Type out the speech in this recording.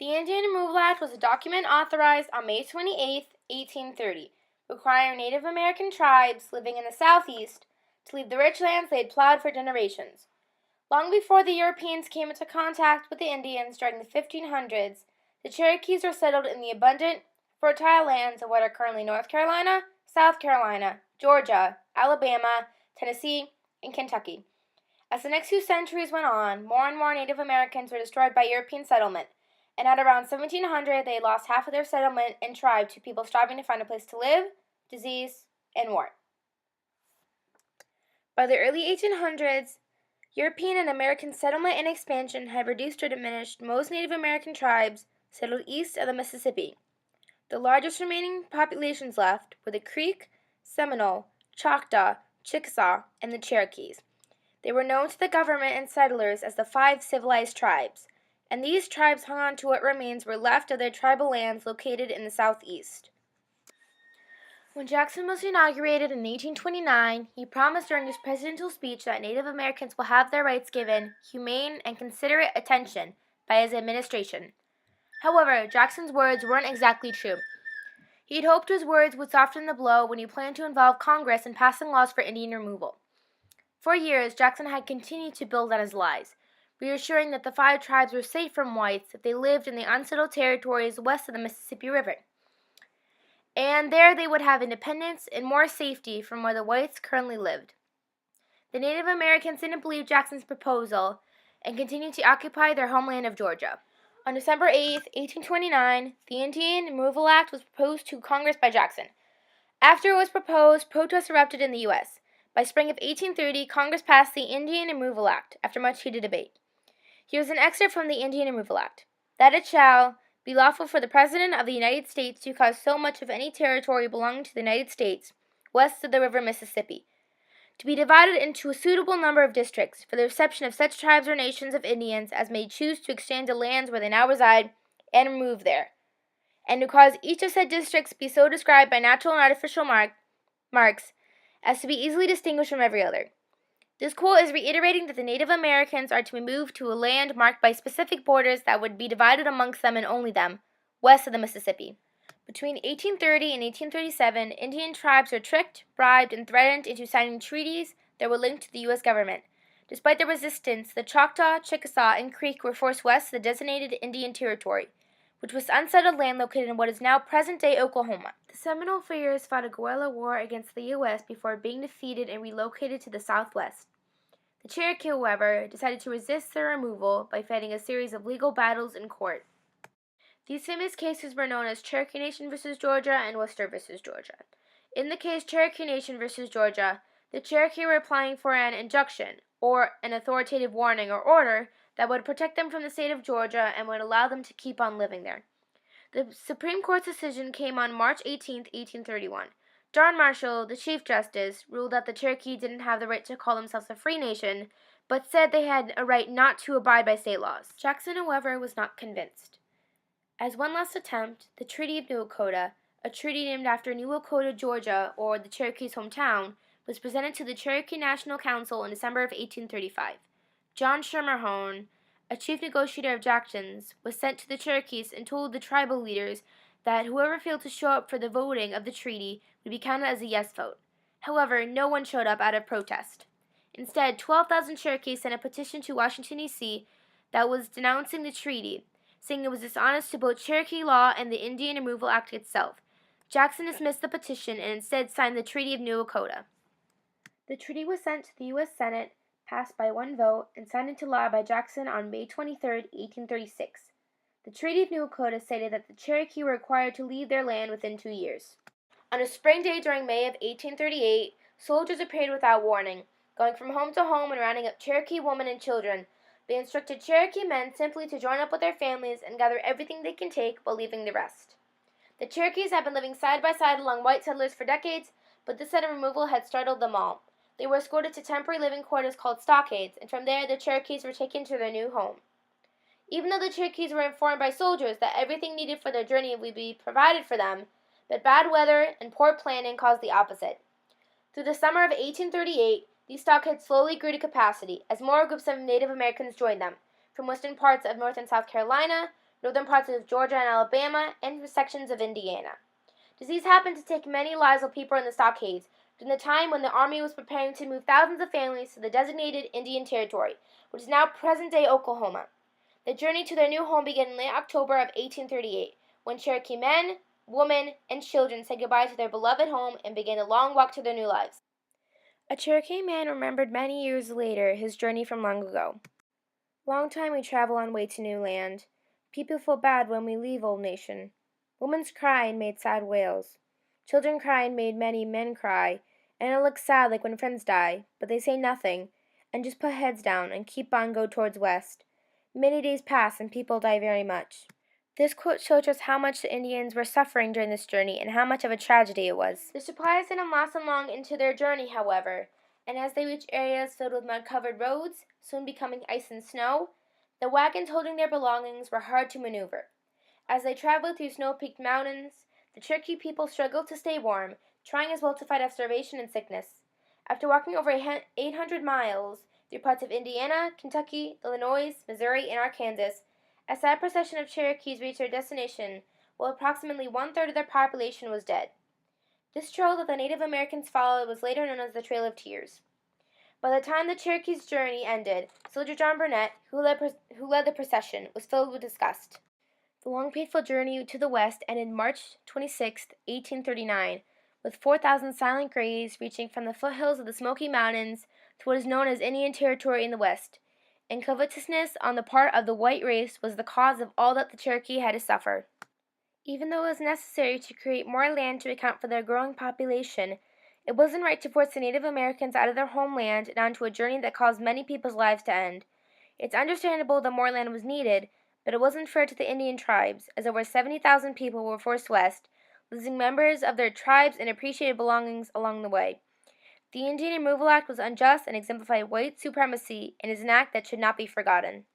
The Indian Removal Act was a document authorized on May 28, 1830, requiring Native American tribes living in the Southeast to leave the rich lands they had plowed for generations. Long before the Europeans came into contact with the Indians during the 1500s, the Cherokees were settled in the abundant, fertile lands of what are currently North Carolina, South Carolina, Georgia, Alabama, Tennessee, and Kentucky. As the next few centuries went on, more and more Native Americans were destroyed by European settlement, and at around 1700 they lost half of their settlement and tribe to people striving to find a place to live, disease, and war. By the early 1800s, European and American settlement and expansion had reduced or diminished most Native American tribes settled east of the Mississippi. The largest remaining populations left were the Creek, Seminole, Choctaw, Chickasaw, and the Cherokees. They were known to the government and settlers as the 5 civilized tribes, and these tribes hung on to what remains were left of their tribal lands located in the southeast. When Jackson was inaugurated in 1829, he promised during his presidential speech that Native Americans will have their rights given humane and considerate attention by his administration. However, Jackson's words weren't exactly true. He had hoped his words would soften the blow when he planned to involve Congress in passing laws for Indian removal. For years, Jackson had continued to build on his lies, reassuring that the 5 tribes were safe from whites if they lived in the unsettled territories west of the Mississippi River. And there they would have independence and more safety from where the whites currently lived. The Native Americans didn't believe Jackson's proposal and continued to occupy their homeland of Georgia. On December 8, 1829, the Indian Removal Act was proposed to Congress by Jackson. After it was proposed, protests erupted in the U.S. By spring of 1830, Congress passed the Indian Removal Act after much heated debate. Here's an excerpt from the Indian Removal Act. That it shall be lawful for the President of the United States to cause so much of any territory belonging to the United States, west of the river Mississippi, to be divided into a suitable number of districts for the reception of such tribes or nations of Indians as may choose to exchange the lands where they now reside and remove there, and to cause each of said districts be so described by natural and artificial marks as to be easily distinguished from every other. This quote is reiterating that the Native Americans are to be moved to a land marked by specific borders that would be divided amongst them and only them, west of the Mississippi. Between 1830 and 1837, Indian tribes were tricked, bribed, and threatened into signing treaties that were linked to the U.S. government. Despite their resistance, the Choctaw, Chickasaw, and Creek were forced west of the designated Indian Territory, which was unsettled land located in what is now present-day Oklahoma. The Seminole warriors fought a guerrilla war against the U.S. before being defeated and relocated to the southwest. The Cherokee, however, decided to resist their removal by fighting a series of legal battles in court. These famous cases were known as Cherokee Nation v. Georgia and Worcester v. Georgia. In the case Cherokee Nation v. Georgia, the Cherokee were applying for an injunction, or an authoritative warning or order, that would protect them from the state of Georgia and would allow them to keep on living there. The Supreme Court's decision came on March 18, 1831. John Marshall, the Chief Justice, ruled that the Cherokee didn't have the right to call themselves a free nation, but said they had a right not to abide by state laws. Jackson, however, was not convinced. As one last attempt, the Treaty of New Dakota, a treaty named after New Dakota, Georgia, or the Cherokee's hometown, was presented to the Cherokee National Council in December of 1835. John Schermerhorn, a chief negotiator of Jackson's, was sent to the Cherokees and told the tribal leaders that whoever failed to show up for the voting of the treaty would be counted as a yes vote. However, no one showed up out of protest. Instead, 12,000 Cherokees sent a petition to Washington, D.C. that was denouncing the treaty, saying it was dishonest to both Cherokee law and the Indian Removal Act itself. Jackson dismissed the petition and instead signed the Treaty of New Dakota. The treaty was sent to the U.S. Senate, passed by one vote, and signed into law by Jackson on May 23, 1836. The Treaty of New Dakota stated that the Cherokee were required to leave their land within 2 years. On a spring day during May of 1838, soldiers appeared without warning, going from home to home and rounding up Cherokee women and children. They instructed Cherokee men simply to join up with their families and gather everything they can take while leaving the rest. The Cherokees had been living side by side along white settlers for decades, but this sudden removal had startled them all. They were escorted to temporary living quarters called stockades, and from there the Cherokees were taken to their new home. Even though the Cherokees were informed by soldiers that everything needed for their journey would be provided for them, but bad weather and poor planning caused the opposite. Through the summer of 1838, these stockades slowly grew to capacity as more groups of Native Americans joined them, from western parts of North and South Carolina, northern parts of Georgia and Alabama, and sections of Indiana. Disease happened to take many lives of people in the stockades during the time when the army was preparing to move thousands of families to the designated Indian Territory, which is now present-day Oklahoma. The journey to their new home began in late October of 1838, when Cherokee men, women, and children said goodbye to their beloved home and began a long walk to their new lives. A Cherokee man remembered many years later his journey from long ago. Long time we travel on way to new land. People feel bad when we leave old nation. Women's cry and made sad wails. Children cry and made many men cry, and it looks sad like when friends die, but they say nothing, and just put heads down and keep on go towards west. Many days pass and people die very much. This quote shows us how much the Indians were suffering during this journey and how much of a tragedy it was. The supplies didn't last them long into their journey, however, and as they reached areas filled with mud-covered roads, soon becoming ice and snow, the wagons holding their belongings were hard to maneuver. As they traveled through snow-peaked mountains, the Cherokee people struggled to stay warm, trying as well to fight off starvation and sickness. After walking over 800 miles through parts of Indiana, Kentucky, Illinois, Missouri, and Arkansas, a sad procession of Cherokees reached their destination, while approximately one-third of their population was dead. This trail that the Native Americans followed was later known as the Trail of Tears. By the time the Cherokees' journey ended, Soldier John Burnett, who led the procession, was filled with disgust. The long, painful journey to the west ended March 26, 1839, with 4,000 silent graves reaching from the foothills of the Smoky Mountains to what is known as Indian Territory in the west. And covetousness on the part of the white race was the cause of all that the Cherokee had to suffer. Even though it was necessary to create more land to account for their growing population, it wasn't right to force the Native Americans out of their homeland and onto a journey that caused many people's lives to end. It's understandable that more land was needed, but it wasn't fair to the Indian tribes, as over 70,000 people were forced west, losing members of their tribes and appreciated belongings along the way. The Indian Removal Act was unjust and exemplified white supremacy and is an act that should not be forgotten.